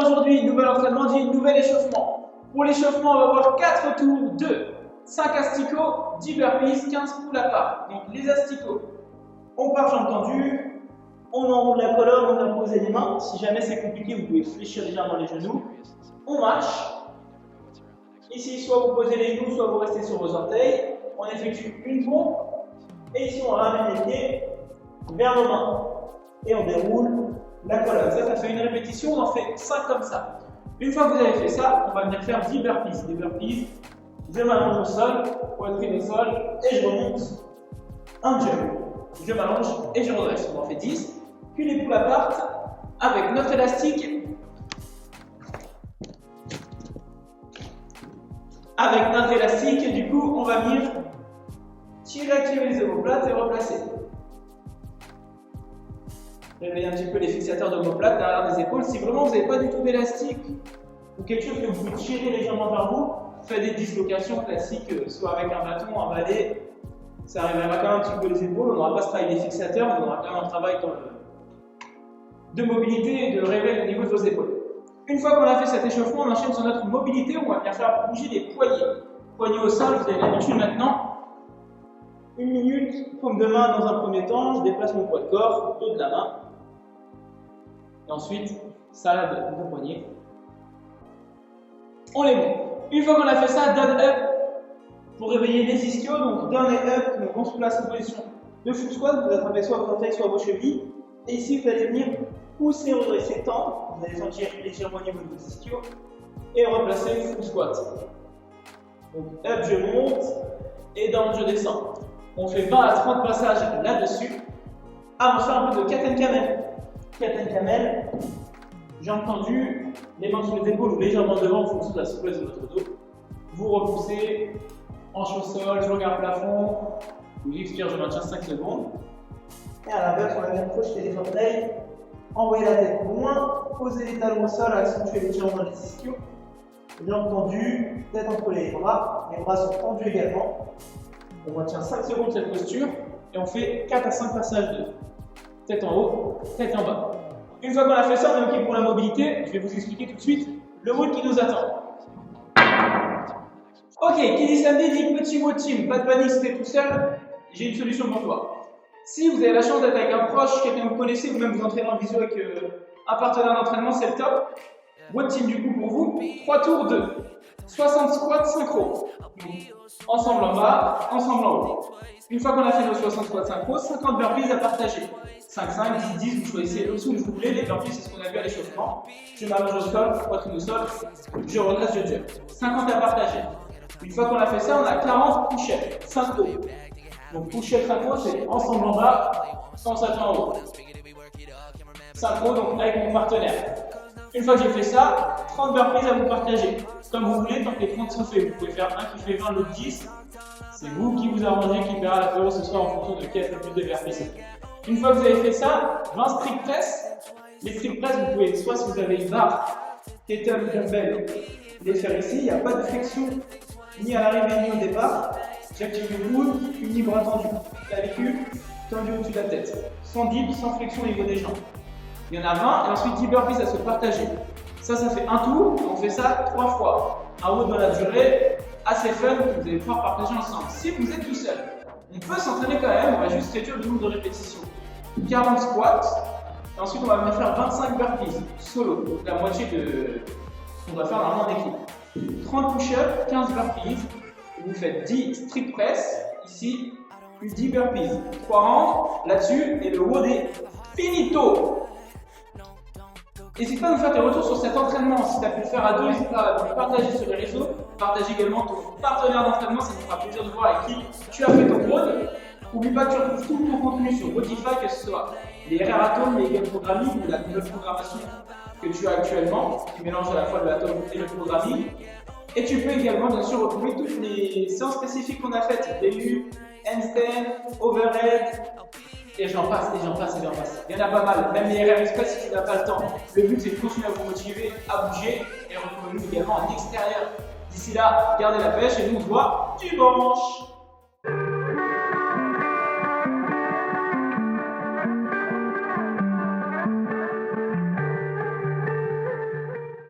aujourd'hui, nouvel entraînement dit nouvel échauffement. Pour l'échauffement, on va voir 4 tours de 5 asticots, 10 burpees, 15 pull apart. Donc les asticots, on part jambes tendues, on enroule la colonne, on a posé les mains. Si jamais c'est compliqué, vous pouvez fléchir légèrement les genoux. On marche. Ici, soit vous posez les genoux, soit vous restez sur vos orteils. On effectue une pompe. Et ici, on ramène les pieds vers nos mains. Et on déroule la colonne. Ça fait une répétition, on en fait 5 comme ça. Une fois que vous avez fait ça, on va venir faire 10 burpees. Des burpees, je m'allonge au sol, poitrine au sol, et je remonte. Un jump. Je m'allonge et je redresse. On en fait 10. Puis les pull apart avec notre élastique. Avec notre élastique, du coup, on va venir activer les omoplates et replacer. Réveillez un petit peu les fixateurs d'omoplates derrière les épaules. Si vraiment vous n'avez pas du tout d'élastique ou quelque chose que vous pouvez tirer légèrement vers vous, faites des dislocations classiques, soit avec un bâton, un balai. Ça réveillera quand même un petit peu les épaules. On n'aura pas ce travail des fixateurs, mais on aura quand même un travail de mobilité et de réveil au niveau de vos épaules. Une fois qu'on a fait cet échauffement, on enchaîne sur notre mobilité. On va bien faire bouger les poignets. Poignets au sol, vous avez l'habitude maintenant. 1 minute, paume de main dans un premier temps, je déplace mon poids de corps, dos de la main. Et ensuite, salade de poignet. On les met. Une fois qu'on a fait ça, down up pour réveiller les ischios. Donc down et up, donc on se place en position de full squat. Vous attrapez soit vos orteils, soit vos chevilles. Et ici, vous allez venir pousser, redresser, tendre. Vous allez sentir légèrement au niveau de vos ischios. Et replacer full squat. Donc up, je monte. Et down, je descends. On fait 20 à 30 passages là-dessus. On va faire un peu de cat and camel. Cat and camel. Jambes tendues, les mains sur les épaules ou légèrement devant en fonction de la souplesse de votre dos. Vous repoussez, hanche au sol, je regarde le plafond. Vous expirez, je maintiens 5 secondes. Et à l'inverse, on va bien projeter les orteils, envoyer la tête loin, poser les talons au sol, accentuer l'étirement dans les ischios. Jambes tendues, tête entre les bras sont tendus également. On maintient 5 secondes cette posture et on fait 4 à 5 passages de tête en haut, tête en bas. Une fois qu'on a fait ça, on est OK pour la mobilité. Je vais vous expliquer tout de suite le route qui nous attend. Ok, qui dit samedi dit petit mot team. Pas de panique si t'es tout seul, j'ai une solution pour toi. Si vous avez la chance d'être avec un proche, quelqu'un que vous connaissez, ou même vous entraînez en visio avec un partenaire d'entraînement, c'est le top. What team du coup pour vous, 3 tours de 60 squats synchro. Ensemble en bas, ensemble en haut. Une fois qu'on a fait nos 60 squats synchro, 50 burpees à partager. 5, 5, 10, 10, vous choisissez le dessous où vous voulez. Les burpees, c'est ce qu'on a vu à l'échauffement. Je m'allonge au sol, poitrine au sol, je redresse, je jump. 50 à partager. Une fois qu'on a fait ça, on a 40 push-ups synchro. Donc push-up synchro, c'est ensemble en bas, sans salto en haut. Synchro, donc avec mon partenaire. Une fois que j'ai fait ça, 30 burpees à vous partager. Comme vous voulez, tant que les 30 sont faits. Vous pouvez faire un qui fait 20, l'autre 10. C'est vous qui vous arrangez, qui paiera l'apéro ce soir en fonction de qui a fait plus de burpees. Une fois que vous avez fait ça, 20 strict press. Les strict press, vous pouvez, soit si vous avez une barre, kettlebell, dumbbell, les faire ici. Il n'y a pas de flexion ni à l'arrivée ni au départ. J'active le coude, uni bras tendu. Clavicule tendu au-dessus de la tête. Sans dip, sans flexion au niveau des jambes. Il y en a 20 et ensuite 10 burpees à se partager. Ça fait un tour, on fait ça 3 fois. Un haut dans la durée, assez fun, que vous allez pouvoir partager ensemble. Si vous êtes tout seul, on peut s'entraîner quand même, on va juste réduire le nombre de répétitions. 40 squats, et ensuite on va venir faire 25 burpees, solo, donc la moitié de ce qu'on doit faire normalement en équipe. 30 push-ups, 15 burpees, vous faites 10 strict press, ici, puis 10 burpees. 3 rangs là-dessus, et le haut des finito. N'hésite pas à nous faire tes retours sur cet entraînement. Si tu as pu le faire à deux, n'hésite pas à le partager sur les réseaux. Partage également ton partenaire d'entraînement, ça nous fera plaisir de voir avec qui tu as fait ton drone. N'oublie pas que tu retrouves tout ton contenu sur Modify, que ce soit les RR Atomes, les game programming ou la nouvelle programmation que tu as actuellement, qui mélange à la fois le atome et le programming. Et tu peux également bien sûr retrouver toutes les séances spécifiques qu'on a faites, BU, handstand, overhead, et j'en passe, et j'en passe, et j'en passe. Il y en a pas mal, même les RR Express si tu n'as pas le temps. Le but c'est de continuer à vous motiver, à bouger, et retrouvez-nous également en extérieur. D'ici là, gardez la pêche et nous on se voit dimanche.